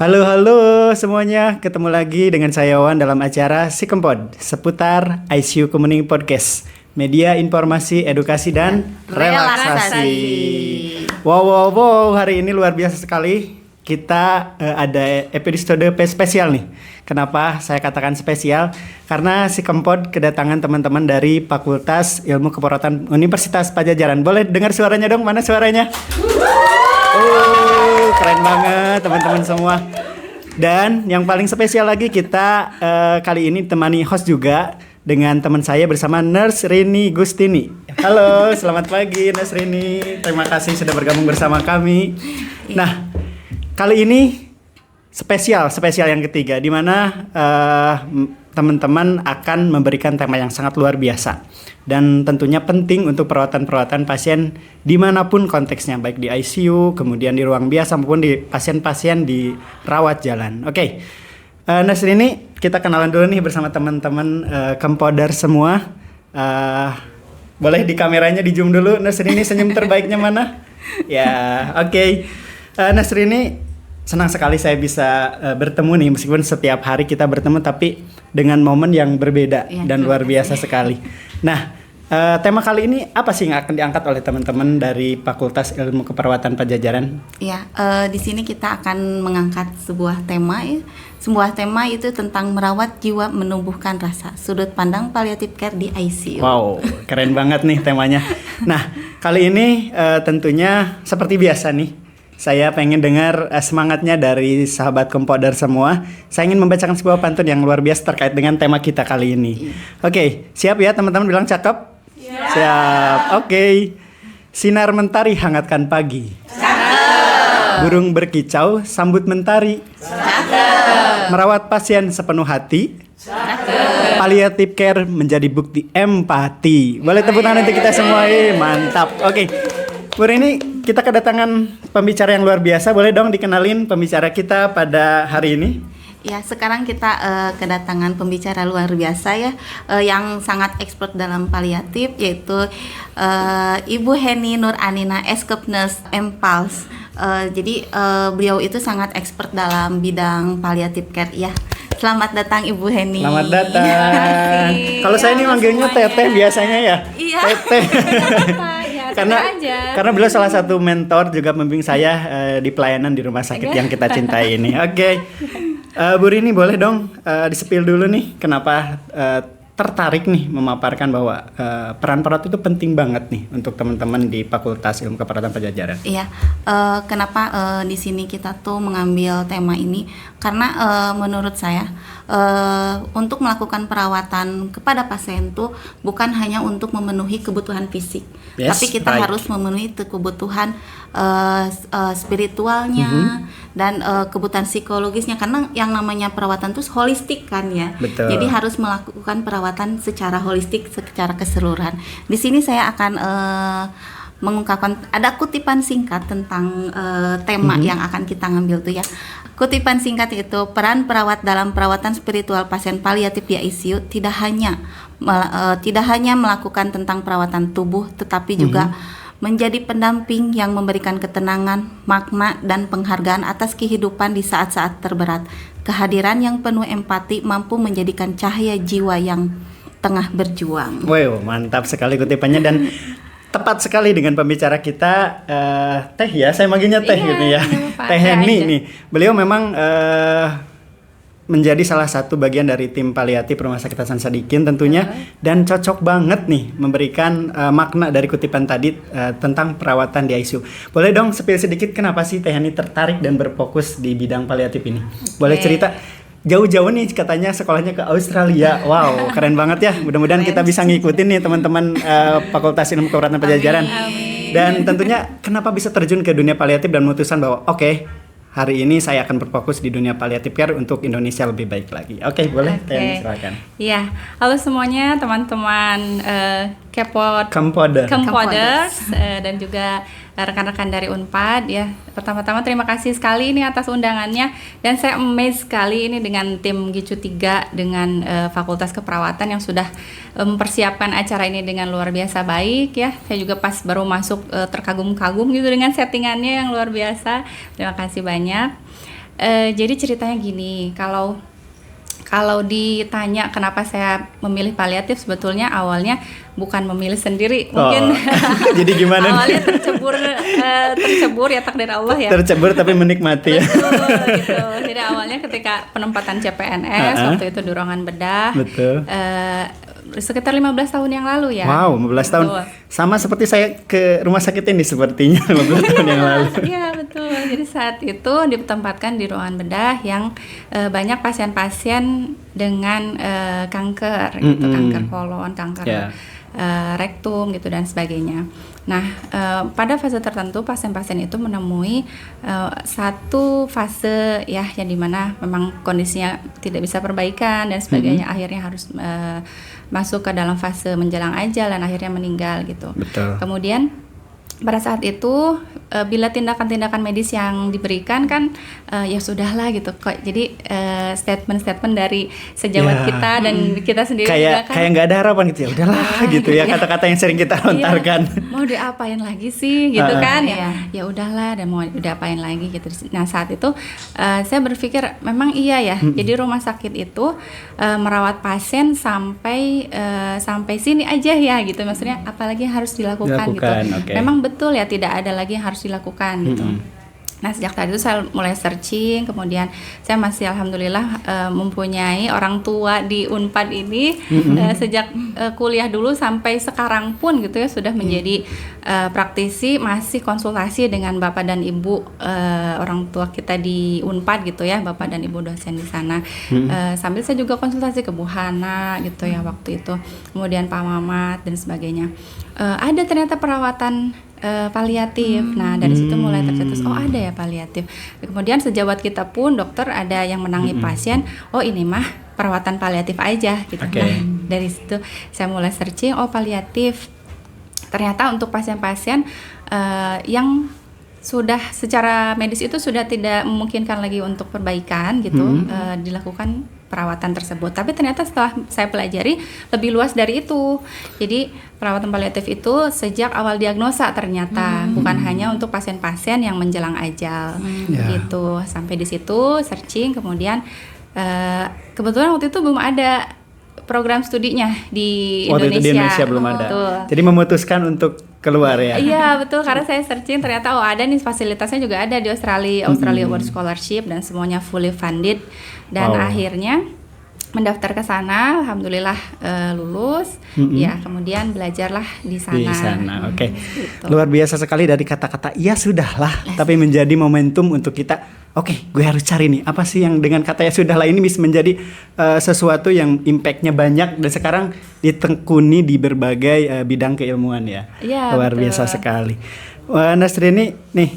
Halo semuanya, ketemu lagi dengan saya Wan dalam acara Sikempod seputar ICU Community Podcast, media informasi, edukasi dan relaksasi. Wow, hari ini luar biasa sekali. Kita ada episode spesial nih. Kenapa saya katakan spesial? Karena Sikempod kedatangan teman-teman dari Fakultas Ilmu Keperawatan Universitas Padjadjaran. Boleh dengar suaranya dong? Mana suaranya? Keren banget teman-teman semua. Dan yang paling spesial lagi kita kali ini temani host juga dengan teman saya bersama Nurse Rini Gustini. Halo, selamat pagi Nurse Rini. Terima kasih sudah bergabung bersama kami. Nah, kali ini spesial yang ketiga, di mana teman-teman akan memberikan tema yang sangat luar biasa dan tentunya penting untuk perawatan pasien dimanapun konteksnya, baik di ICU, kemudian di ruang biasa maupun di pasien-pasien di rawat jalan. Oke, Nurse Rini, kita kenalan dulu nih bersama teman-teman Kempoder semua. Boleh di kameranya di zoom dulu, Nurse Rini senyum terbaiknya mana? Ya, oke. Nurse Rini, senang sekali saya bisa bertemu nih, meskipun setiap hari kita bertemu tapi dengan momen yang berbeda dan luar biasa sekali. Nah, tema kali ini apa sih yang akan diangkat oleh teman-teman dari Fakultas Ilmu Keperawatan Padjadjaran? Ya, di sini kita akan mengangkat sebuah tema ya. Sebuah tema itu tentang merawat jiwa menumbuhkan rasa, sudut pandang palliative care di ICU. Wow, keren banget nih temanya. Nah, kali ini tentunya seperti biasa nih, saya pengen dengar semangatnya dari sahabat Kempoder semua. Saya ingin membacakan sebuah pantun yang luar biasa terkait dengan tema kita kali ini. Oke, siap ya teman-teman, bilang cakep? Siap. Oke. Sinar mentari hangatkan pagi. Cakep. Burung berkicau sambut mentari. Cakep. Merawat pasien sepenuh hati. Cakep. Palliative care menjadi bukti empati. Boleh tepuk tangan untuk kita semua. Mantap. Oke. Bu Rini, kita kedatangan pembicara yang luar biasa. Boleh dong dikenalin pembicara kita pada hari ini? Ya, sekarang kita kedatangan pembicara luar biasa ya, yang sangat expert dalam paliatif, yaitu Ibu Heni Nur Anina, Eskep Nurse Empals. Jadi beliau itu sangat expert dalam bidang paliatif care ya. Selamat datang Ibu Heni. Selamat datang. Kalau saya ini manggilnya Teteh biasanya ya. Iya. Teteh. Karena beliau salah satu mentor juga membimbing saya di pelayanan di rumah sakit yang kita cintai ini. Oke. Bu Rini, boleh dong di-spill dulu nih kenapa tertarik nih memaparkan bahwa peran perawat itu penting banget nih untuk teman-teman di Fakultas Ilmu Keperawatan Padjadjaran. Iya, kenapa di sini kita tuh mengambil tema ini? Karena menurut saya untuk melakukan perawatan kepada pasien tuh bukan hanya untuk memenuhi kebutuhan fisik, tapi kita harus memenuhi kebutuhan spiritualnya dan kebutuhan psikologisnya, karena yang namanya perawatan itu holistik kan ya. Betul. Jadi harus melakukan perawatan secara holistik, secara keseluruhan. Di sini saya akan mengungkapkan ada kutipan singkat tentang tema yang akan kita ngambil tuh ya. Kutipan singkat itu, peran perawat dalam perawatan spiritual pasien paliatif di ICU tidak hanya melakukan tentang perawatan tubuh, tetapi juga menjadi pendamping yang memberikan ketenangan, makna, dan penghargaan atas kehidupan di saat-saat terberat. Kehadiran yang penuh empati mampu menjadikan cahaya jiwa yang tengah berjuang. Wow, mantap sekali kutipannya dan tepat sekali dengan pembicara kita, Teh ya, saya manggilnya Teh gitu ya. Teh Heni nih. Beliau memang menjadi salah satu bagian dari tim paliatif Rumah Sakit Hasan Sadikin tentunya, dan cocok banget nih memberikan makna dari kutipan tadi tentang perawatan di ICU. Boleh dong spill sedikit kenapa sih Teh Hani tertarik dan berfokus di bidang paliatif ini? Boleh cerita? Jauh-jauh nih katanya sekolahnya ke Australia. Wow, keren banget ya. Mudah-mudahan kita bisa ngikutin nih teman-teman Fakultas Ilmu Keperawatan Padjadjaran. Dan tentunya kenapa bisa terjun ke dunia paliatif dan memutuskan bahwa hari ini saya akan berfokus di dunia paliatif care untuk Indonesia lebih baik lagi. Oke, boleh? Silakan. Iya, halo semuanya teman-teman Kempoders dan juga rekan-rekan dari Unpad ya. Pertama-tama terima kasih sekali ini atas undangannya, dan saya amazed sekali ini dengan tim GICU 3 dengan Fakultas Keperawatan yang sudah mempersiapkan acara ini dengan luar biasa baik ya. Saya juga pas baru masuk terkagum-kagum gitu dengan settingannya yang luar biasa. Terima kasih banyak. Jadi ceritanya gini, kalau ditanya kenapa saya memilih paliatif, sebetulnya awalnya bukan memilih sendiri, mungkin jadi gimana nih? awalnya tercebur ya, takdir Allah ya. Tercebur tapi menikmati ya. Betul, gitu. Jadi awalnya ketika penempatan CPNS waktu itu di ruangan bedah, Betul. Sekitar 15 tahun yang lalu ya. Wow, 15 tahun. Betul. Sama seperti saya ke rumah sakit ini sepertinya 15 tahun yang lalu. Iya betul. Jadi saat itu ditempatkan di ruangan bedah yang banyak pasien-pasien dengan kanker, gitu, kanker kolon, kanker rektum, gitu dan sebagainya. Nah, pada fase tertentu pasien-pasien itu menemui satu fase ya yang dimana memang kondisinya tidak bisa perbaikan dan sebagainya, akhirnya harus masuk ke dalam fase menjelang ajal dan akhirnya meninggal gitu. Betul. Kemudian pada saat itu bila tindakan-tindakan medis yang diberikan kan ya sudahlah gitu kok. Jadi statement-statement dari sejawat kita dan kita sendiri juga kan kayak nggak ada harapan gitu ya. Udahlah gitu ya, kata-kata yang sering kita lontarkan. Mau diapain lagi sih gitu kan ya udahlah dan mau diapain lagi gitu. Nah saat itu saya berpikir memang iya ya. Jadi rumah sakit itu merawat pasien sampai sini aja ya gitu, maksudnya apalagi yang harus dilakukan gitu. Okay. Memang betul ya, tidak ada lagi yang harus dilakukan gitu. Nah sejak tadi itu saya mulai searching, kemudian saya masih alhamdulillah mempunyai orang tua di Unpad ini sejak kuliah dulu sampai sekarang pun gitu ya sudah menjadi praktisi, masih konsultasi dengan bapak dan ibu orang tua kita di Unpad gitu ya, bapak dan ibu dosen di sana. Sambil saya juga konsultasi ke Bu Hana gitu ya waktu itu, kemudian Pak Mamat dan sebagainya. Ada ternyata perawatan paliatif. Nah dari situ mulai tercetus, oh ada ya paliatif. Kemudian sejawat kita pun dokter ada yang menangani pasien, oh ini mah perawatan paliatif aja gitu. Okay. Nah dari situ saya mulai searching, oh paliatif ternyata untuk pasien-pasien yang sudah secara medis itu sudah tidak memungkinkan lagi untuk perbaikan gitu, dilakukan perawatan tersebut. Tapi ternyata setelah saya pelajari lebih luas dari itu. Jadi perawatan paliatif itu sejak awal diagnosa ternyata bukan hanya untuk pasien-pasien yang menjelang ajal gitu. Sampai di situ searching, kemudian kebetulan waktu itu belum ada program studinya di Indonesia. Waktu itu di Indonesia belum ada. Betul. Jadi memutuskan untuk keluar ya. Iya betul, karena saya searching ternyata ada nih fasilitasnya juga ada di Australia World Scholarship dan semuanya fully funded dan akhirnya mendaftar ke sana, alhamdulillah lulus. Ya, kemudian belajarlah di sana. Di sana, oke. Gitu. Luar biasa sekali dari kata-kata ya sudahlah, tapi menjadi momentum untuk kita. Oke, gue harus cari nih apa sih yang dengan kata ya sudahlah ini bisa menjadi sesuatu yang impactnya banyak dan sekarang ditekuni di berbagai bidang keilmuan ya. Iya, Luar betul. biasa sekali. Nasrini nih,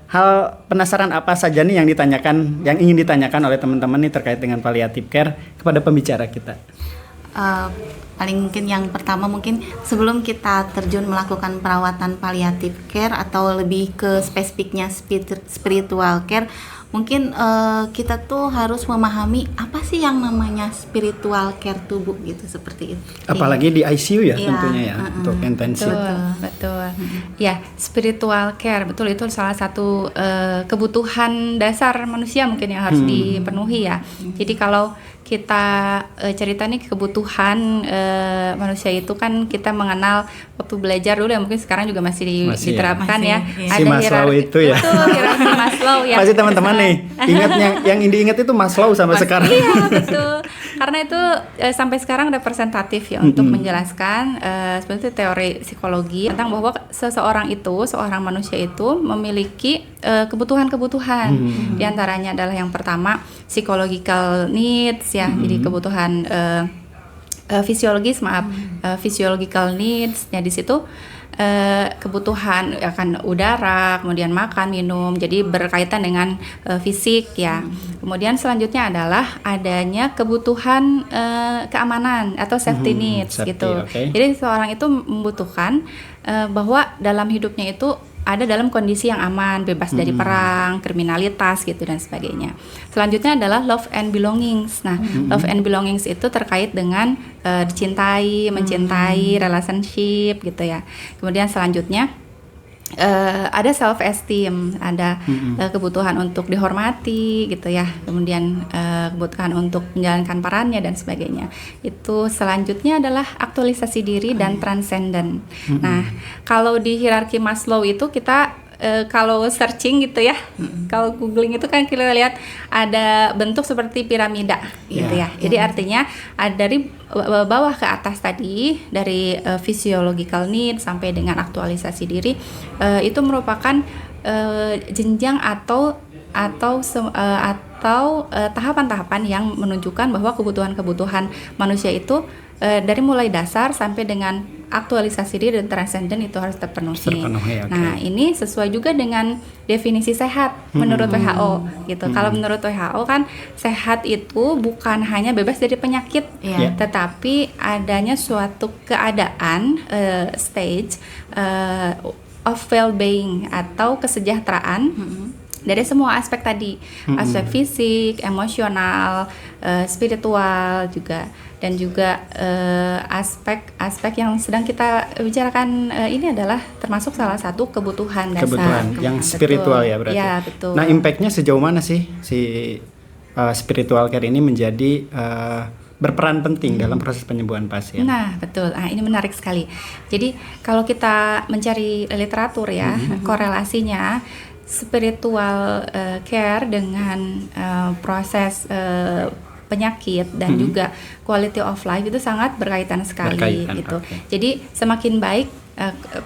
hal penasaran apa saja nih yang ingin ditanyakan oleh teman-teman nih terkait dengan palliative care kepada pembicara kita? Paling mungkin yang pertama mungkin sebelum kita terjun melakukan perawatan palliative care atau lebih ke spesifiknya spiritual care, mungkin kita tuh harus memahami apa sih yang namanya spiritual care tubuh gitu, seperti itu. Apalagi di ICU ya, Iya, tentunya ya untuk intensif. Betul. Ya, spiritual care betul itu salah satu kebutuhan dasar manusia mungkin yang harus dipenuhi ya. Jadi kalau kita cerita nih kebutuhan manusia itu kan kita mengenal waktu belajar dulu ya, mungkin sekarang juga masih diterapkan ya. Masih, iya. Si Maslow itu ya. Betul, hierarki Maslow ya. Pasti teman-teman nih ingatnya yang diingat itu Maslow sampai sekarang. Iya betul, karena itu sampai sekarang representatif ya untuk menjelaskan sebenarnya teori psikologi tentang bahwa seorang manusia itu memiliki kebutuhan-kebutuhan. Di antaranya adalah yang pertama psychological needs ya, jadi kebutuhan physiological needs. Ya di situ kebutuhan akan udara, kemudian makan, minum, jadi berkaitan dengan fisik ya. Kemudian selanjutnya adalah adanya kebutuhan keamanan atau safety needs safety, gitu. okay. Jadi seorang itu membutuhkan bahwa dalam hidupnya itu ada dalam kondisi yang aman, bebas dari perang, kriminalitas gitu dan sebagainya. Selanjutnya adalah love and belongings. Nah, love and belongings itu terkait dengan dicintai, mencintai, relationship gitu ya. Kemudian selanjutnya ada self esteem, ada kebutuhan untuk dihormati gitu ya, kemudian kebutuhan untuk menjalankan perannya dan sebagainya. Itu selanjutnya adalah aktualisasi diri dan transenden. Nah, kalau di hierarki Maslow itu kita kalau searching gitu ya, kalau googling itu kan kita lihat ada bentuk seperti piramida gitu ya. Jadi artinya dari bawah ke atas tadi, dari physiological need sampai dengan aktualisasi diri, itu merupakan jenjang atau tahapan-tahapan yang menunjukkan bahwa kebutuhan-kebutuhan manusia itu dari mulai dasar sampai dengan aktualisasi diri dan transenden itu harus terpenuhi. Okay. Nah, ini sesuai juga dengan definisi sehat menurut WHO gitu. Kalau menurut WHO kan sehat itu bukan hanya bebas dari penyakit, tetapi adanya suatu keadaan stage of well-being atau kesejahteraan dari semua aspek tadi, aspek fisik, emosional, spiritual juga, dan juga aspek yang sedang kita bicarakan ini adalah termasuk salah satu kebutuhan dasar. Kebutuhan yang spiritual ya berarti. Ya, betul. Nah, impact-nya sejauh mana sih si spiritual care ini menjadi berperan penting dalam proses penyembuhan pasien? Nah, betul. Nah, ini menarik sekali. Jadi, kalau kita mencari literatur ya, korelasinya spiritual care dengan proses penyakit dan juga quality of life itu sangat berkaitan sekali gitu. Okay. Jadi semakin baik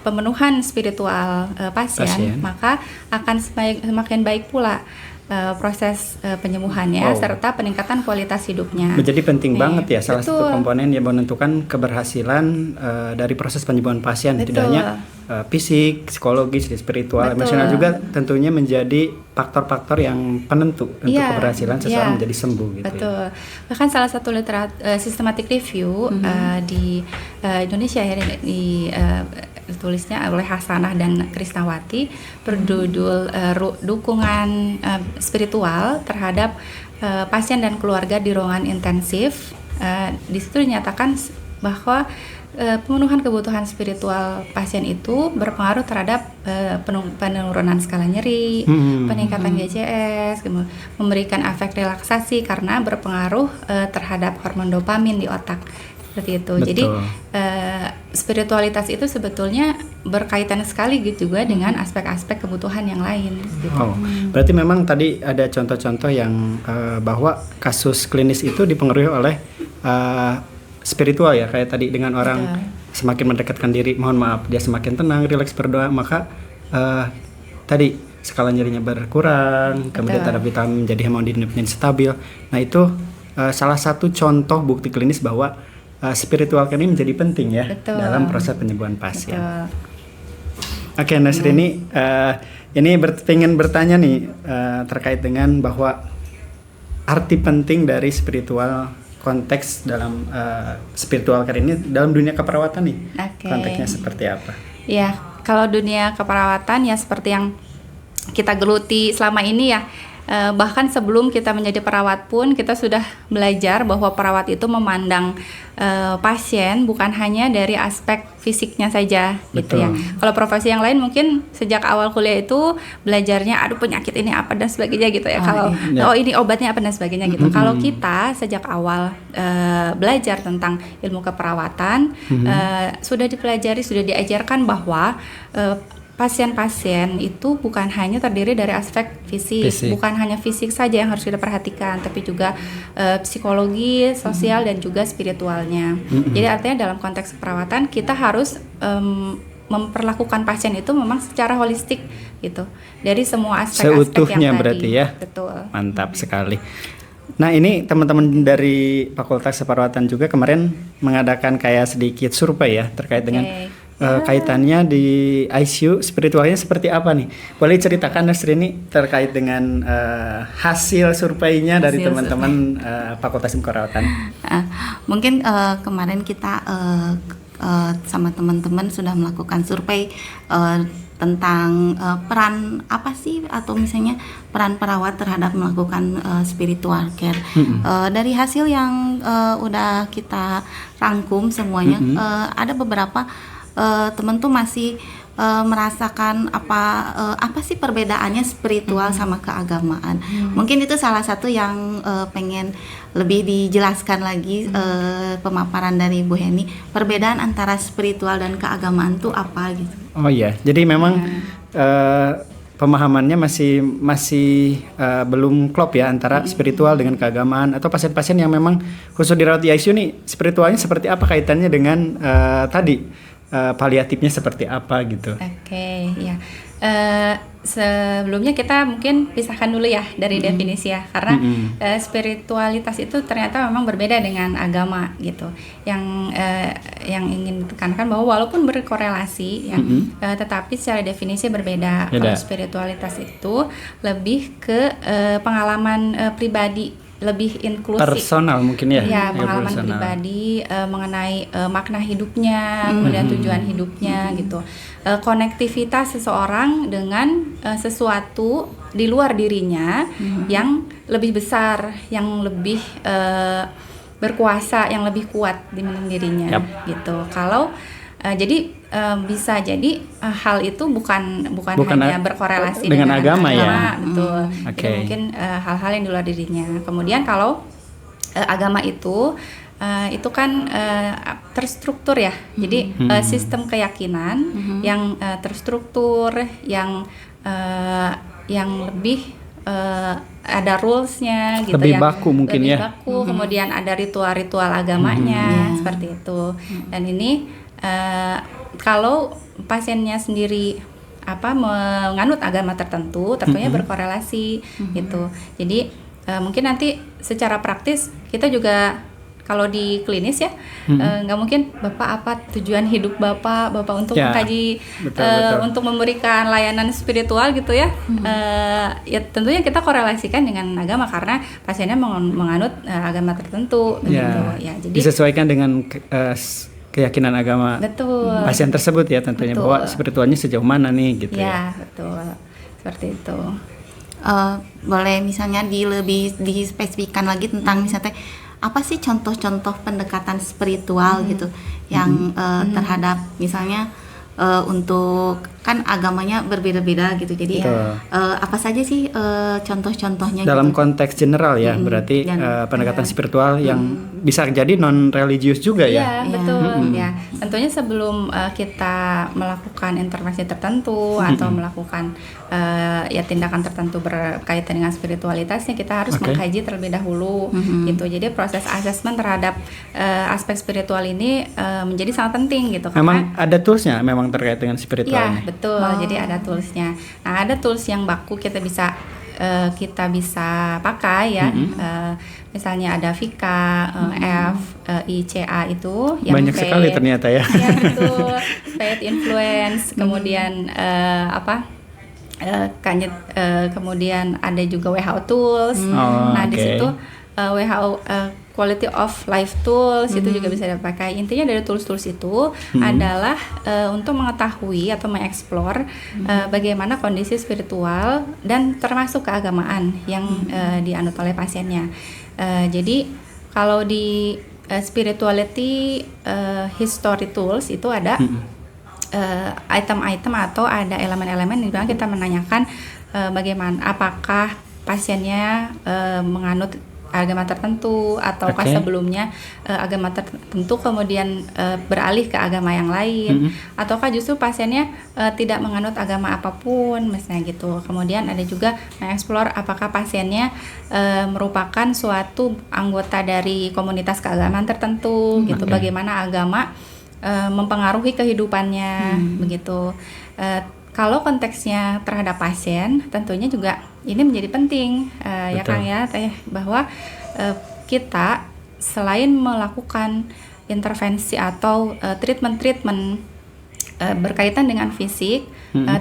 pemenuhan spiritual pasien, maka akan semakin baik pula proses penyembuhannya serta peningkatan kualitas hidupnya. Menjadi penting banget ya, salah satu komponen yang menentukan keberhasilan dari proses penyembuhan pasien. Tidak hanya fisik, psikologis, spiritual, emosional juga tentunya menjadi faktor-faktor yang penentu untuk keberhasilan seseorang menjadi sembuh gitu. Betul. Bahkan salah satu systematic review di Indonesia ya, ditulisnya oleh Hasanah dan Krisnawati berjudul dukungan spiritual terhadap pasien dan keluarga di ruangan intensif. Di situ dinyatakan bahwa pemenuhan kebutuhan spiritual pasien itu berpengaruh terhadap penurunan skala nyeri, peningkatan GCS, memberikan efek relaksasi karena berpengaruh terhadap hormon dopamin di otak. Seperti itu. Betul. Jadi spiritualitas itu sebetulnya berkaitan sekali gitu juga dengan aspek-aspek kebutuhan yang lain. Gitu. Oh, berarti memang tadi ada contoh-contoh yang bahwa kasus klinis itu dipengaruhi oleh spiritual ya, kayak tadi dengan orang semakin mendekatkan diri, mohon maaf, dia semakin tenang, rileks berdoa, maka tadi skala nyerinya berkurang, kemudian kadar vitamin menjadi hemodinamik stabil. Nah itu salah satu contoh bukti klinis bahwa spiritual care ini menjadi penting ya dalam proses penyembuhan pasien. Oke, Nasrini, ini pengen bertanya nih terkait dengan bahwa arti penting dari spiritual konteks dalam spiritual care ini dalam dunia keperawatan nih. Konteksnya seperti apa? Ya, kalau dunia keperawatan ya seperti yang kita geluti selama ini ya. Bahkan sebelum kita menjadi perawat pun kita sudah belajar bahwa perawat itu memandang pasien bukan hanya dari aspek fisiknya saja. Gitu ya. Kalau profesi yang lain mungkin sejak awal kuliah itu belajarnya aduh penyakit ini apa dan sebagainya gitu ya. Kalau ini obatnya apa dan sebagainya gitu. Kalau kita sejak awal belajar tentang ilmu keperawatan sudah dipelajari, sudah diajarkan bahwa pasien-pasien itu bukan hanya terdiri dari aspek fisik, bukan hanya fisik saja yang harus kita perhatikan, tapi juga psikologi, sosial dan juga spiritualnya. Jadi artinya dalam konteks perawatan kita harus memperlakukan pasien itu memang secara holistik gitu, dari semua aspek-aspek yang tadi. Berarti ya. Betul. Mantap sekali. Nah ini teman-teman dari Fakultas Keperawatan juga kemarin mengadakan kayak sedikit survei ya terkait dengan kaitannya di ICU spiritualnya seperti apa nih? Boleh ceritakan Nasrini terkait dengan hasil surveinya dari teman-teman Fakultas Keperawatan? Mungkin kemarin kita sama teman-teman sudah melakukan survei tentang peran apa sih atau misalnya peran perawat terhadap melakukan spiritual care. Dari hasil yang udah kita rangkum semuanya, ada beberapa teman tuh masih merasakan apa sih perbedaannya spiritual sama keagamaan. Mungkin itu salah satu yang pengen lebih dijelaskan lagi pemaparan dari Bu Heni, perbedaan antara spiritual dan keagamaan tuh apa gitu. Oh iya, jadi memang pemahamannya masih belum klop ya antara spiritual dengan keagamaan, atau pasien-pasien yang memang khusus dirawat di ICU nih, spiritualnya seperti apa kaitannya dengan tadi paliatifnya seperti apa gitu. Oke, ya. Sebelumnya kita mungkin pisahkan dulu ya dari definisi ya, karena spiritualitas itu ternyata memang berbeda dengan agama gitu. Yang ingin tekankan bahwa walaupun berkorelasi ya, tetapi secara definisi berbeda. Kalau spiritualitas itu lebih ke pengalaman pribadi, lebih inklusif, personal mungkin ya. Ya, pengalaman pribadi mengenai makna hidupnya, kemudian tujuan hidupnya gitu. Konektivitas seseorang dengan sesuatu di luar dirinya yang lebih besar, yang lebih berkuasa, yang lebih kuat di dalam dirinya gitu. Kalau jadi bisa jadi hal itu bukan hanya berkorelasi dengan agama ya, betul. Jadi mungkin hal-hal yang di luar dirinya. Kemudian kalau agama itu kan terstruktur ya. Jadi sistem keyakinan yang terstruktur, yang lebih ada rulesnya gitu, lebih baku mungkin lebih ya. Baku, kemudian ada ritual-ritual agamanya seperti itu. Dan ini kalau pasiennya sendiri menganut agama tertentu, tentunya berkorelasi gitu. Jadi mungkin nanti secara praktis kita juga kalau di klinis ya nggak mungkin Bapak apa tujuan hidup Bapak untuk mengkaji betul. Untuk memberikan layanan spiritual gitu ya. Ya tentunya kita korelasikan dengan agama karena pasiennya menganut agama tertentu gitu ya. Jadi disesuaikan dengan keyakinan agama pasien tersebut ya tentunya, bahwa spiritualnya sejauh mana nih gitu ya. Betul, seperti itu. Boleh misalnya lebih dispesifikkan lagi tentang misalnya apa sih contoh-contoh pendekatan spiritual gitu yang terhadap misalnya untuk kan agamanya berbeda-beda gitu, jadi apa saja sih contoh-contohnya dalam gitu? konteks general ya, berarti pendekatan spiritual yang bisa jadi non religius juga ya. Betul ya. Tentunya sebelum kita melakukan intervensi tertentu atau melakukan tindakan tertentu berkaitan dengan spiritualitasnya, kita harus mengkaji terlebih dahulu gitu. Jadi proses asesmen terhadap aspek spiritual ini menjadi sangat penting gitu. Memang ada toolsnya memang terkait dengan spiritual ini. Betul, jadi ada toolsnya. Nah, ada tools yang baku kita bisa pakai ya. Misalnya ada VICA, ICA itu yang banyak sekali ternyata ya. Ya betul, faith influence, kemudian kemudian ada juga WHO tools. Di situ WHO Quality of Life Tools itu juga bisa dipakai. Intinya dari tools-tools itu adalah untuk mengetahui atau mengeksplor bagaimana kondisi spiritual dan termasuk keagamaan yang dianut oleh pasiennya. Jadi kalau di spirituality history tools itu ada item-item atau ada elemen-elemen di mana kita menanyakan bagaimana apakah pasiennya menganut agama tertentu ataukah sebelumnya agama tertentu kemudian beralih ke agama yang lain, ataukah justru pasiennya tidak menganut agama apapun misalnya gitu. Kemudian ada juga mengeksplor apakah pasiennya merupakan suatu anggota dari komunitas keagamaan tertentu gitu, bagaimana agama mempengaruhi kehidupannya begitu. Kalau konteksnya terhadap pasien, tentunya juga ini menjadi penting ya Kang ya, bahwa kita selain melakukan intervensi atau treatment berkaitan dengan fisik,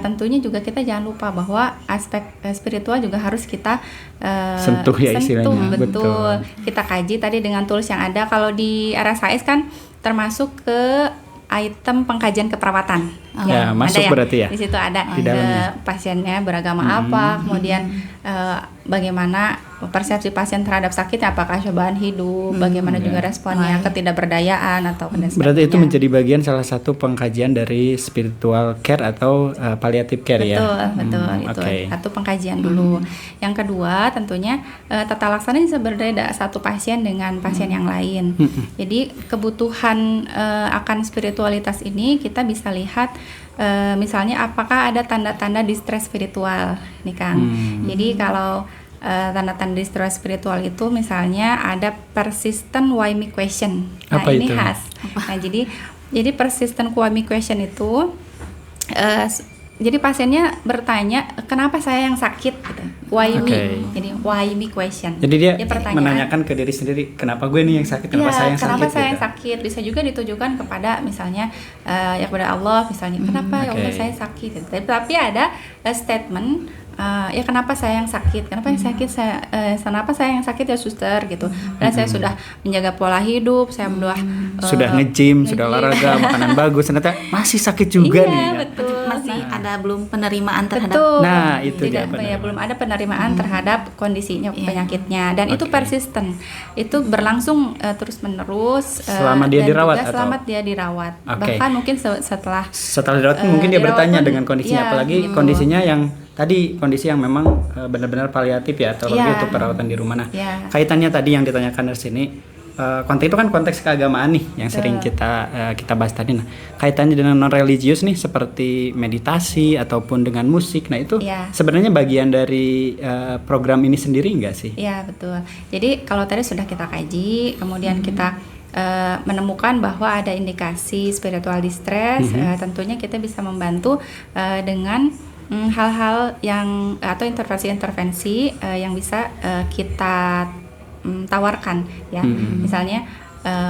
tentunya juga kita jangan lupa bahwa aspek spiritual juga harus kita sentuh ya istilahnya. Betul. Kita kaji tadi dengan tools yang ada. Kalau di RSIS kan termasuk ke item pengkajian keperawatan. Masuk berarti ya. Di situ ada pasiennya beragama apa, kemudian bagaimana persepsi pasien terhadap sakitnya, apakah cobaan hidup, bagaimana juga responnya, ketidakberdayaan atau dan Berarti itu sebagainya. menjadi bagian salah satu pengkajian dari spiritual care atau palliative care ya. Betul, itu satu pengkajian dulu. Yang kedua tentunya tata laksana ini sebenarnya ada satu pasien dengan pasien yang lain. Jadi kebutuhan akan spiritualitas ini kita bisa lihat misalnya apakah ada tanda-tanda distress spiritual nih Kang. Jadi kalau tanda-tanda distress spiritual itu misalnya ada persistent why me question. Nah, Apa ini itu? khas. Nah, jadi persistent why me question itu jadi pasiennya bertanya kenapa saya yang sakit gitu. Why me? Jadi why me question. Jadi dia pertanyaan, menanyakan ke diri sendiri, kenapa gue nih yang sakit, kenapa saya yang kenapa sakit saya gitu. yang sakit. Bisa juga ditujukan kepada misalnya ya kepada Allah misalnya, kenapa ya Allah saya sakit. Tapi ada statement ya kenapa saya yang sakit, kenapa saya yang sakit ya suster gitu. Dan saya sudah menjaga pola hidup, saya sudah nge-gym, sudah olahraga, makanan bagus, ternyata masih sakit juga nih. Ya. Betul. Masih ada belum penerimaan terhadap. Betul. Nah, itu dia Tidak, benar. belum ada penerimaan terhadap kondisinya penyakitnya, dan itu persisten, itu berlangsung terus menerus selama dia dan dirawat juga atau selama dia dirawat. Oke. Bahkan mungkin setelah dirawat mungkin dia dirawat bertanya pun, dengan kondisinya, iya, apalagi gitu. kondisinya yang tadi kondisi yang memang benar-benar paliatif ya, atau lebih untuk perawatan di rumah. Nah, kaitannya tadi yang ditanyakan nurse ini, konteks itu kan konteks keagamaan nih yang sering kita bahas tadi. Nah, kaitannya dengan non religius nih seperti meditasi ataupun dengan musik. Nah, itu sebenarnya bagian dari program ini sendiri enggak sih? Iya, betul. Jadi kalau tadi sudah kita kaji, kemudian kita menemukan bahwa ada indikasi spiritual distress, tentunya kita bisa membantu dengan hal-hal yang atau intervensi-intervensi yang bisa kita tawarkan ya. Misalnya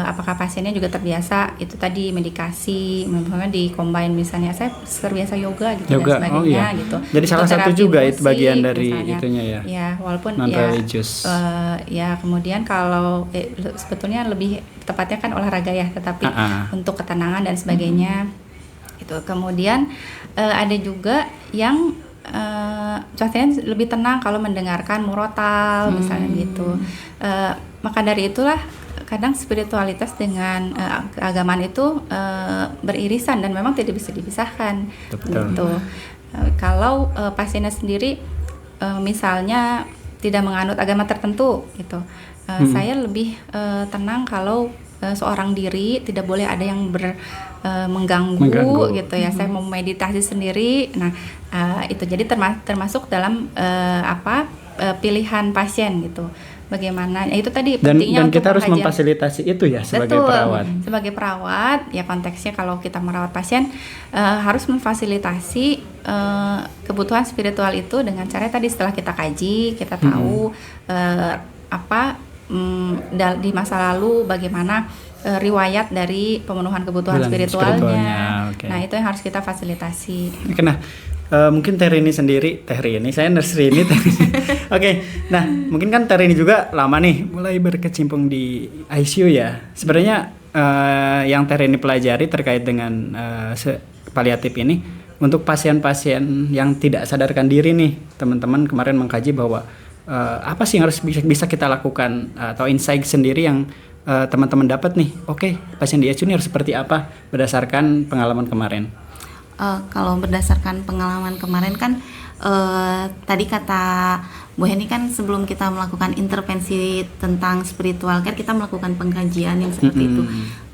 apakah pasiennya juga terbiasa itu tadi medikasi, misalnya di combine, misalnya saya terbiasa yoga gitu dan sebagainya gitu. Jadi salah satu juga itu bagian dari misalnya, itunya ya. Ya, walaupun non religious. Ya kemudian kalau sebetulnya lebih tepatnya kan olahraga ya, tetapi untuk ketenangan dan sebagainya itu. Kemudian ada juga yang pasiennya lebih tenang kalau mendengarkan murotal misalnya gitu. Maka dari itulah kadang spiritualitas dengan keagamaan itu beririsan dan memang tidak bisa dipisahkan. Betul. Gitu. Kalau pasiennya sendiri misalnya tidak menganut agama tertentu gitu, saya lebih tenang kalau seorang diri tidak boleh ada yang mengganggu gitu ya. Saya mau meditasi sendiri. Nah, itu jadi termasuk dalam pilihan pasien gitu. Bagaimana? Ya, itu tadi pentingnya dan untuk kita harus mengkaji. memfasilitasi itu ya sebagai perawat. Sebagai perawat ya konteksnya kalau kita merawat pasien harus memfasilitasi kebutuhan spiritual itu dengan cara tadi setelah kita kaji, kita tahu di masa lalu bagaimana riwayat dari pemenuhan kebutuhan spiritualnya. Okay. Nah, itu yang harus kita fasilitasi. Nah, mungkin Terini sendiri, saya nurse Rini. Oke. Nah, mungkin kan Terini juga lama nih mulai berkecimpung di ICU ya. Sebenarnya yang Terini pelajari terkait dengan paliatif ini untuk pasien-pasien yang tidak sadarkan diri nih, teman-teman kemarin mengkaji bahwa apa sih yang harus bisa kita lakukan atau insight sendiri yang teman-teman dapat nih. Oke, pasien di ICU ini harus seperti apa berdasarkan pengalaman kemarin? Kalau berdasarkan pengalaman kemarin kan tadi kata Bu Heni kan sebelum kita melakukan intervensi tentang spiritual care kita melakukan pengkajian yang seperti itu.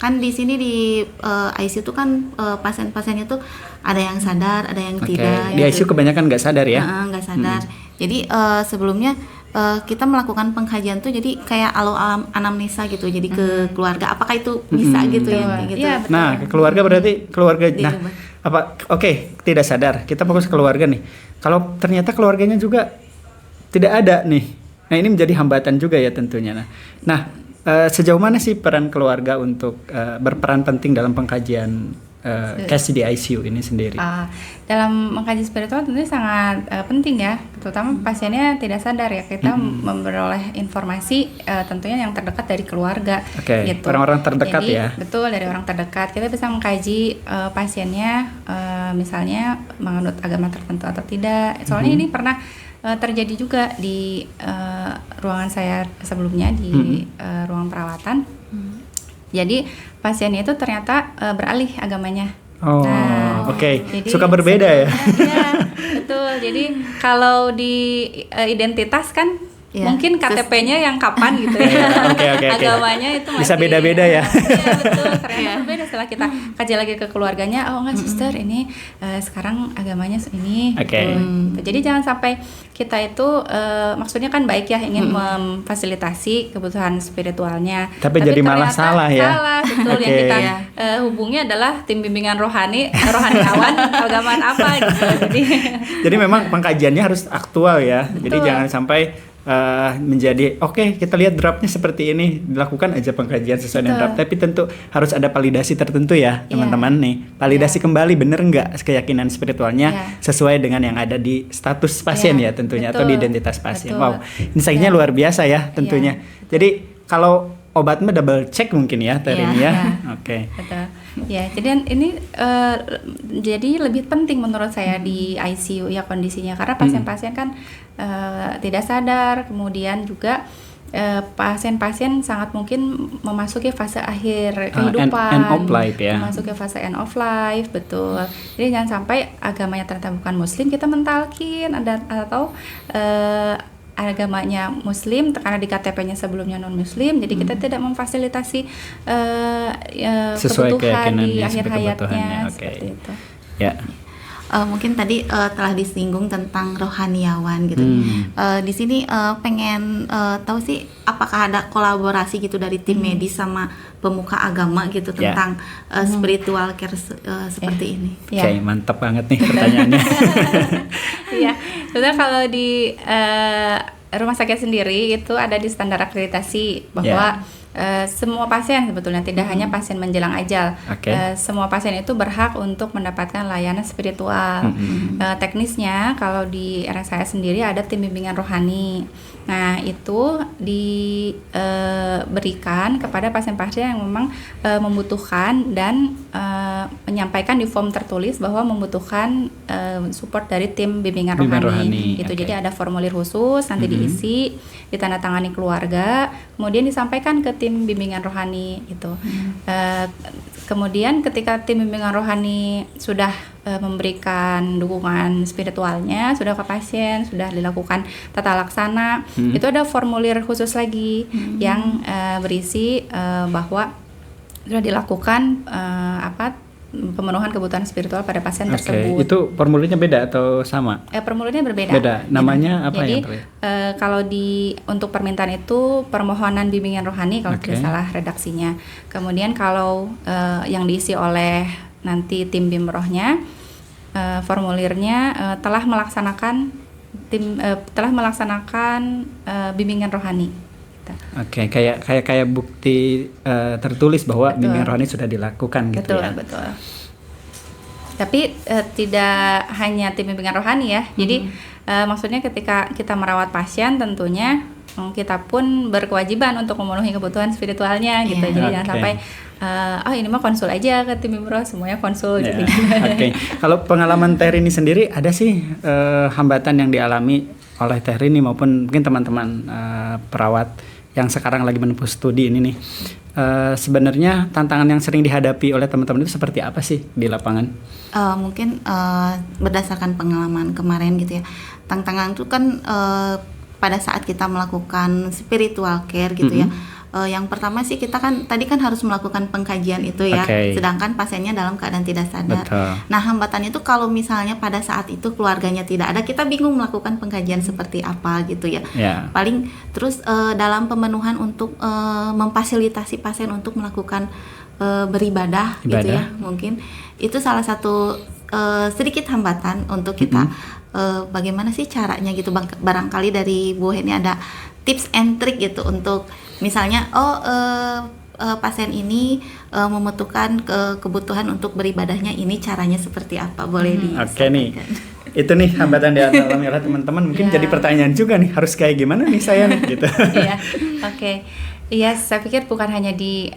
Kan di sini di ICU itu kan pasien-pasien itu ada yang sadar, ada yang tidak. Di ICU kebanyakan nggak sadar ya? Nggak sadar. Jadi sebelumnya kita melakukan pengkajian tuh jadi kayak alam anamnesa gitu. Jadi ke keluarga apakah itu bisa gitu ya gitu. Ya, nah, ke keluarga berarti keluarga. Nah, tidak sadar. Kita fokus ke keluarga nih. Kalau ternyata keluarganya juga tidak ada nih. Nah, ini menjadi hambatan juga ya tentunya. Nah, sejauh mana sih peran keluarga untuk berperan penting dalam pengkajian case di ICU ini sendiri? Dalam mengkaji spiritual tentunya sangat penting ya, terutama pasiennya tidak sadar ya. Kita memperoleh informasi tentunya yang terdekat dari keluarga. Gitu. Orang-orang terdekat. Jadi, ya. Betul, dari orang terdekat. Kita bisa mengkaji pasiennya misalnya menganut agama tertentu atau tidak. Soalnya ini pernah terjadi juga di ruangan saya sebelumnya di ruang perawatan. Jadi pasiennya itu ternyata beralih agamanya. Oh, Nah, oke. jadi Suka berbeda ya? Iya, betul. Jadi kalau di identitas kan Iya, mungkin KTP-nya yang kapan gitu ya. Iya, oke. Agamanya itu masih Bisa beda-beda ya? Iya, betul. Ternyata berbeda setelah kita kaji lagi ke keluarganya. Oh enggak, sister, ini sekarang agamanya ini. Oke. Gitu. Jadi jangan sampai kita itu maksudnya kan baik ya, ingin memfasilitasi kebutuhan spiritualnya. Tapi jadi malah ternyata salah ya? Salah, betul. Yang Oke. kita hubungi adalah tim bimbingan rohaniawan keagamaan apa gitu. Jadi memang pengkajiannya harus aktual ya. Jadi Betul. jangan sampai menjadi oke, kita lihat draftnya seperti ini, dilakukan aja pengkajian sesuai dengan Betul. draft. Tapi tentu harus ada validasi tertentu ya, Iya. teman-teman nih. Validasi kembali bener nggak keyakinan spiritualnya Iya. sesuai dengan yang ada di status pasien Iya, ya tentunya, atau betul. di identitas pasien. Betul. Wow, insight-nya luar biasa ya tentunya. Iya. Jadi kalau obat mah double check mungkin ya Terini Iya, ya. iya. Oke. Betul. Ya, jadi ini jadi lebih penting menurut saya di ICU ya kondisinya, karena pasien-pasien kan tidak sadar, kemudian juga pasien-pasien sangat mungkin memasuki fase akhir kehidupan, end of life ya. memasuki fase end of life, betul. Jadi jangan sampai agamanya ternyata bukan Muslim kita mentalkin, atau agamanya Muslim karena di KTP-nya sebelumnya non Muslim, jadi kita tidak memfasilitasi Sesuai kebutuhan di keyakinannya, akhir sesuai hayatnya, kebutuhannya, oke. seperti itu. Ya. Mungkin tadi telah disinggung tentang rohaniawan gitu. Di sini pengen tahu sih apakah ada kolaborasi gitu dari tim medis sama pemuka agama gitu Ya. tentang spiritual care seperti ini. Ya. Oke, mantap banget nih pertanyaannya. Iya, sebenarnya kalau di rumah sakit sendiri itu ada di standar akreditasi bahwa semua pasien sebetulnya tidak hanya pasien menjelang ajal, Oke. semua pasien itu berhak untuk mendapatkan layanan spiritual. Teknisnya kalau di RSIA sendiri ada tim bimbingan rohani. Nah itu diberikan kepada pasien-pasien yang memang membutuhkan dan menyampaikan di form tertulis bahwa membutuhkan support dari tim bimbingan Bimbingan rohani. rohani, Gitu. oke. Jadi ada formulir khusus nanti diisi, ditandatangani keluarga, kemudian disampaikan ke tim bimbingan rohani gitu. Kemudian ketika tim bimbingan rohani sudah memberikan dukungan spiritualnya, sudah ke pasien, sudah dilakukan tata laksana, itu ada formulir khusus lagi yang berisi bahwa sudah dilakukan pemenuhan kebutuhan spiritual pada pasien Oke, tersebut. itu formulirnya beda atau sama? Formulirnya berbeda. Beda. Namanya apa Jadi, yang terlihat? kalau untuk permintaan itu permohonan bimbingan rohani kalau Oke. tidak salah redaksinya. Kemudian kalau yang diisi oleh nanti tim bimrohnya, formulirnya telah melaksanakan bimbingan rohani. Gitu. Oke, kayak bukti tertulis bahwa Betul. bimbingan rohani sudah dilakukan gitu Betul, ya. betul. Tapi tidak hanya tim bimbingan rohani ya. Jadi maksudnya ketika kita merawat pasien tentunya kita pun berkewajiban untuk memenuhi kebutuhan spiritualnya gitu. Iya. Jadi Oke. jangan sampai ini mah konsul aja ke tim bimbingan, semuanya konsul Ya, gitu. Oke, kalau pengalaman Terini sendiri ada sih hambatan yang dialami oleh Terini maupun mungkin teman-teman perawat yang sekarang lagi menempuh studi ini nih. Sebenarnya tantangan yang sering dihadapi oleh teman-teman itu seperti apa sih di lapangan? Mungkin berdasarkan pengalaman kemarin gitu ya, tantangan itu kan pada saat kita melakukan spiritual care gitu ya. Yang pertama sih kita kan tadi kan harus melakukan pengkajian itu ya, Oke. sedangkan pasiennya dalam keadaan tidak sadar. Betul. Nah hambatannya itu kalau misalnya pada saat itu keluarganya tidak ada, kita bingung melakukan pengkajian seperti apa gitu ya. Ya. Paling terus dalam pemenuhan untuk memfasilitasi pasien untuk melakukan beribadah gitu Ibadah. ya, mungkin itu salah satu sedikit hambatan untuk kita bagaimana sih caranya gitu. Barangkali dari Bu Heni ada tips and trick gitu untuk misalnya pasien ini membutuhkan kebutuhan untuk beribadahnya, ini caranya seperti apa, boleh Oke nih. disampaikan? Itu nih hambatan di alami oleh teman-teman, mungkin Ya. jadi pertanyaan juga nih, harus kayak gimana nih saya nih gitu. Iya, oke. Iya, saya pikir bukan hanya di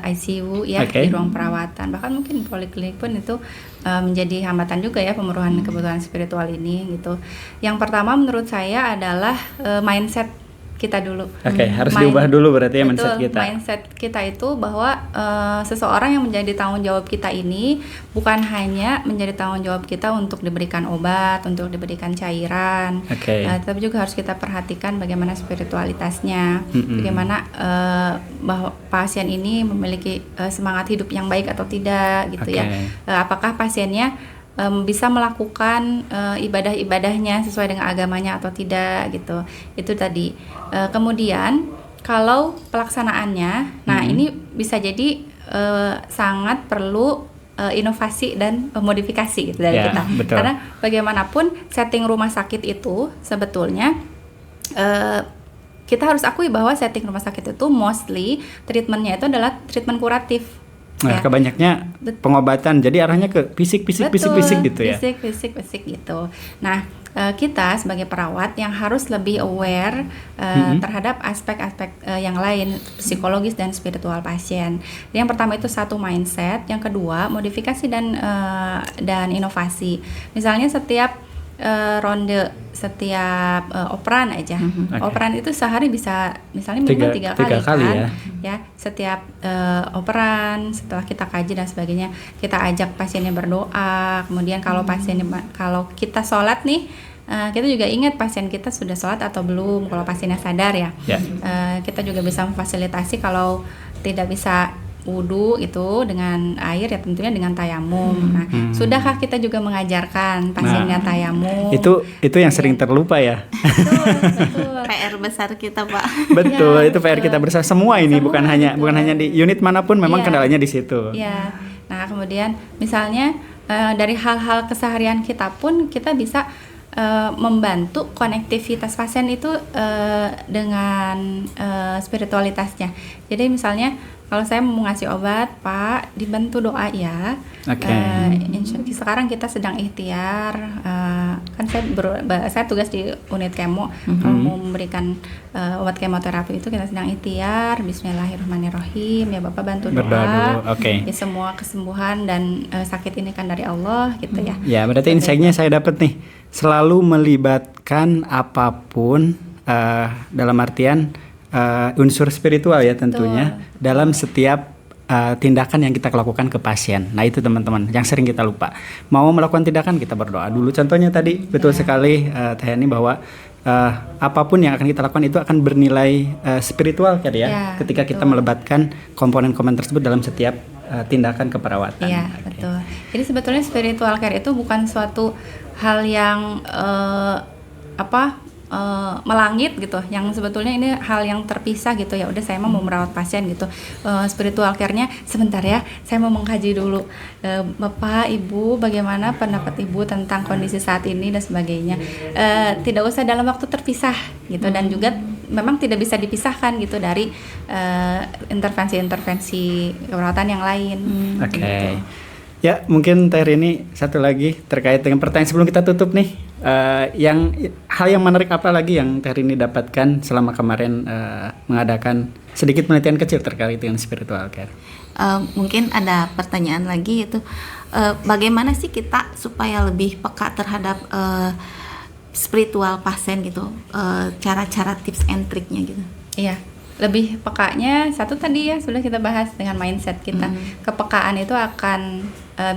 ICU ya, Oke. di ruang perawatan, bahkan mungkin poliklinik pun itu menjadi hambatan juga ya pemenuhan kebutuhan spiritual ini gitu. Yang pertama menurut saya adalah mindset kita dulu. Oke, harus Mind- diubah dulu berarti ya mindset Betul, kita. mindset kita itu bahwa seseorang yang menjadi tanggung jawab kita ini bukan hanya menjadi tanggung jawab kita untuk diberikan obat, untuk diberikan cairan, Oke. tapi juga harus kita perhatikan bagaimana spiritualitasnya, Mm-mm. bagaimana bahwa pasien ini memiliki semangat hidup yang baik atau tidak gitu ya. Oke. Apakah pasiennya bisa melakukan ibadah-ibadahnya sesuai dengan agamanya atau tidak gitu. Itu tadi. Kemudian kalau pelaksanaannya, nah ini bisa jadi sangat perlu inovasi dan modifikasi gitu dari Ya, kita. betul. Karena bagaimanapun setting rumah sakit itu sebetulnya kita harus akui bahwa setting rumah sakit itu mostly treatmentnya itu adalah treatment kuratif. Nah, ya. kebanyakannya pengobatan. Jadi arahnya ke fisik Betul, gitu ya. fisik gitu. Nah, kita sebagai perawat yang harus lebih aware terhadap aspek-aspek yang lain, psikologis dan spiritual pasien. Yang pertama itu satu mindset, yang kedua modifikasi dan inovasi. Misalnya setiap ronde, setiap operan aja. Oke. Operan itu sehari bisa misalnya minimal Tiga tiga kali kan. ya. Ya, setiap operan setelah kita kaji dan sebagainya, kita ajak pasiennya berdoa. Kemudian kalau kalau kita sholat nih, kita juga ingat pasien kita sudah sholat atau belum. Kalau pasiennya sadar ya, Ya. kita juga bisa memfasilitasi kalau tidak bisa wudhu itu dengan air ya tentunya dengan tayamum. Nah, sudahkah kita juga mengajarkan pasiennya tayamum? Itu yang sering terlupa ya. Betul. PR besar kita, Pak. Betul, Ya, itu PR betul. kita bersama semua ini, Semua, bukan hanya di unit manapun, memang Iya. kendalanya di situ. Ya, nah kemudian misalnya dari hal-hal keseharian kita pun kita bisa membantu konektivitas pasien itu dengan spiritualitasnya. Jadi misalnya kalau saya mau ngasih obat, Pak, dibantu doa ya. Oke. Sekarang kita sedang ikhtiar, kan saya tugas di unit kemo. Kalau mau memberikan obat kemoterapi itu kita sedang ikhtiar. Bismillahirrahmanirrahim. Ya Bapak bantu Berdoa doa. dulu, oke. Ya, semua kesembuhan dan sakit ini kan dari Allah gitu ya. Ya, berarti insight-nya saya dapat nih. Selalu melibatkan apapun dalam artian unsur spiritual ya tentunya dalam setiap tindakan yang kita lakukan ke pasien. Nah itu teman-teman yang sering kita lupa. Mau melakukan tindakan kita berdoa dulu. Contohnya tadi betul sekali Teh Yani bahwa apapun yang akan kita lakukan itu akan bernilai spiritual kan ya. Ya, Ketika kita betul. melebatkan komponen-komponen tersebut dalam setiap tindakan keperawatan. Iya, Oke. betul. Jadi sebetulnya spiritual care itu bukan suatu hal yang melangit gitu, yang sebetulnya ini hal yang terpisah gitu ya. Udah saya mau merawat pasien gitu. Spiritual care-nya sebentar ya, saya mau mengkaji dulu. Bapak, Ibu, bagaimana pendapat Ibu tentang kondisi saat ini dan sebagainya. Tidak usah dalam waktu terpisah gitu, dan juga memang tidak bisa dipisahkan gitu dari intervensi-intervensi keperawatan yang lain. Oke. Gitu. Ya, mungkin Teh Rini satu lagi terkait dengan pertanyaan sebelum kita tutup nih. Hal yang menarik apa lagi yang Teh Rini dapatkan selama kemarin mengadakan sedikit penelitian kecil terkait dengan spiritual care? Mungkin ada pertanyaan lagi, yaitu bagaimana sih kita supaya lebih peka terhadap spiritual pasien gitu, cara-cara tips and triknya gitu. Iya, lebih pekanya satu tadi ya sudah kita bahas dengan mindset kita. Kepekaan itu akan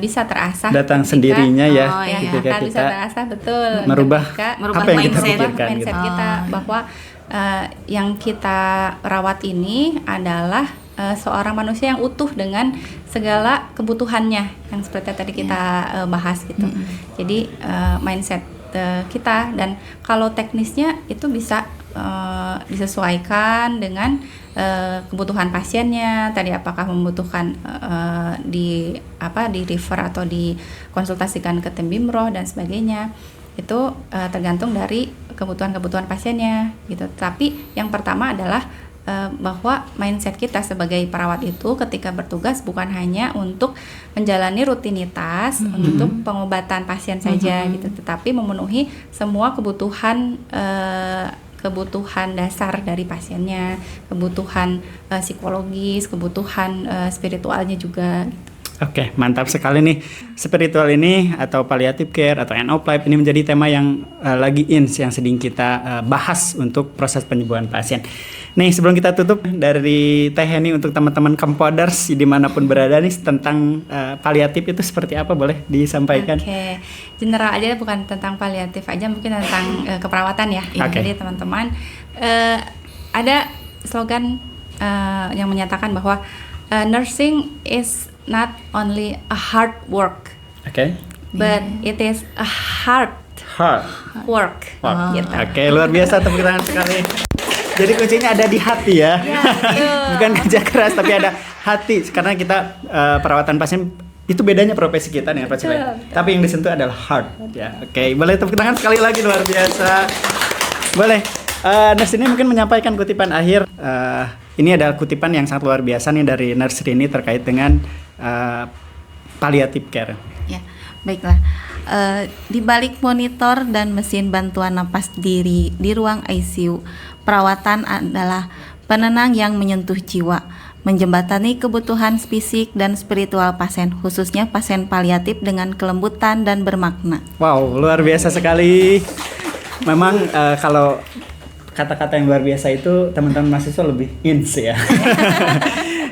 bisa terasah Datang ketika- sendirinya ya, Oh, iya, ketika akan bisa kita terasah betul merubah ketika merubah apa yang kita mindset. pikirkan mindset gitu. kita bahwa yang kita rawat ini adalah seorang manusia yang utuh dengan segala kebutuhannya yang seperti tadi kita bahas gitu. Jadi mindset kita, dan kalau teknisnya itu bisa disesuaikan dengan kebutuhan pasiennya tadi, apakah membutuhkan di refer atau dikonsultasikan ke tim BIMROH dan sebagainya. Itu tergantung dari kebutuhan pasiennya gitu. Tapi yang pertama adalah bahwa mindset kita sebagai perawat itu ketika bertugas bukan hanya untuk menjalani rutinitas untuk pengobatan pasien saja gitu, tetapi memenuhi semua kebutuhan kebutuhan dasar dari pasiennya, kebutuhan psikologis, kebutuhan spiritualnya juga. Oke, mantap sekali nih. Spiritual ini atau palliative care atau end of life ini menjadi tema yang lagi yang sedang kita bahas untuk proses penyembuhan pasien. Nih, sebelum kita tutup dari Teh Heni untuk teman-teman Kempoders dimanapun berada nih tentang palliatif itu seperti apa, boleh disampaikan? Oke, general aja, bukan tentang paliatif aja, mungkin tentang keperawatan ya. Oke. Jadi teman-teman, ada slogan yang menyatakan bahwa nursing is not only a hard work, Oke. but it is a hard work. Gitu. Oke, luar biasa, tepuk tangan sekali. Jadi kuncinya ada di hati ya. Bukan kerja keras tapi ada hati, karena kita perawatan pasien itu bedanya profesi kita dengan pasien lain. Tapi yang disentuh adalah heart ya. Oke, boleh tepuk tangan sekali lagi, luar biasa. Boleh. Nurse ini mungkin menyampaikan kutipan akhir. Ini adalah kutipan yang sangat luar biasa nih dari Nurse Rini terkait dengan palliative care. Ya, baiklah. Di balik monitor dan mesin bantuan napas diri di ruang ICU, perawatan adalah penenang yang menyentuh jiwa, menjembatani kebutuhan fisik dan spiritual pasien, khususnya pasien paliatif dengan kelembutan dan bermakna. Wow, luar biasa sekali. Memang kalau kata-kata yang luar biasa itu teman-teman mahasiswa lebih ins ya.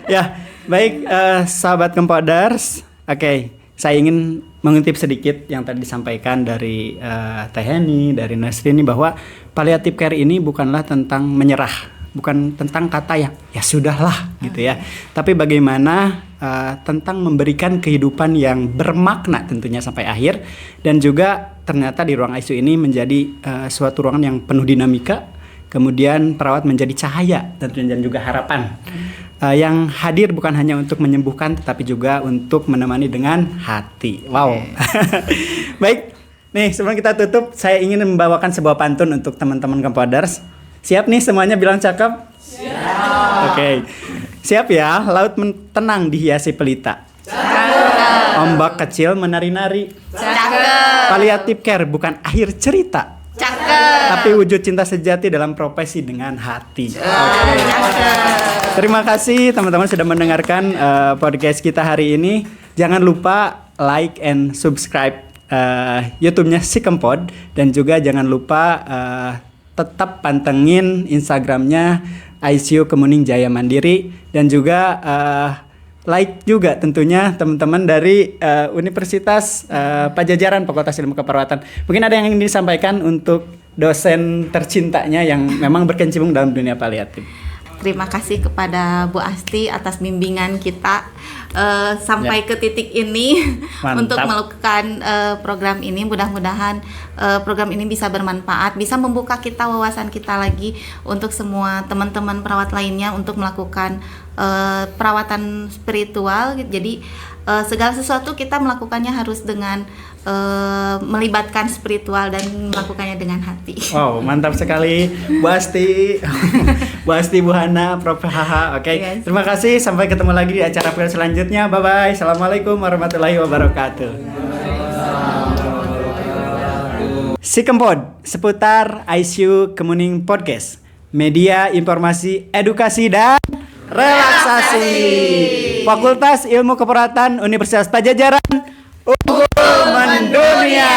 Ya, baik sahabat Kempoders. Oke, saya ingin mengutip sedikit yang tadi disampaikan dari Teh Heni, dari Nurse Rini, bahwa palliative care ini bukanlah tentang menyerah, bukan tentang kata ya sudahlah gitu ya. Tapi bagaimana tentang memberikan kehidupan yang bermakna tentunya sampai akhir, dan juga ternyata di ruang ICU ini menjadi suatu ruangan yang penuh dinamika. Kemudian perawat menjadi cahaya dan juga harapan yang hadir bukan hanya untuk menyembuhkan tetapi juga untuk menemani dengan hati. Wow. Baik, nih sebelum kita tutup saya ingin membawakan sebuah pantun untuk teman-teman Kempoders. Siap nih semuanya bilang cakep? Siap. Oke. Siap ya, laut tenang dihiasi pelita. Cakep. Ombak kecil menari-nari. Cakep. Palliative care bukan akhir cerita. Cakep. Tapi wujud cinta sejati dalam profesi dengan hati. Terima kasih teman-teman sudah mendengarkan podcast kita hari ini. Jangan lupa like and subscribe YouTube-nya Si Kempod, dan juga jangan lupa tetap pantengin Instagram-nya ICU Kemuning Jaya Mandiri, dan juga like juga tentunya teman-teman dari Universitas Pajajaran Fakultas Ilmu Keperawatan. Mungkin ada yang ingin disampaikan untuk dosen tercintanya yang memang berkecimpung dalam dunia paliatif. Terima kasih kepada Bu Asti atas bimbingan kita sampai ke titik ini. Mantap. Untuk melakukan program ini. Mudah-mudahan program ini bisa bermanfaat, bisa membuka kita wawasan kita lagi untuk semua teman-teman perawat lainnya untuk melakukan perawatan spiritual. Jadi segala sesuatu kita melakukannya harus dengan melibatkan spiritual dan melakukannya dengan hati. Wow, mantap sekali Bu Asti. Bu Asti, Bu Hana, Prof. HH. Oke, Yes. Terima kasih. Sampai ketemu lagi di acara selanjutnya. Bye-bye. Assalamualaikum warahmatullahi wabarakatuh. Si Kempod, seputar ICU Kemuning Podcast, media informasi, edukasi, dan relaksasi. Fakultas Ilmu Keperawatan Universitas Pajajaran, unggul mendunia.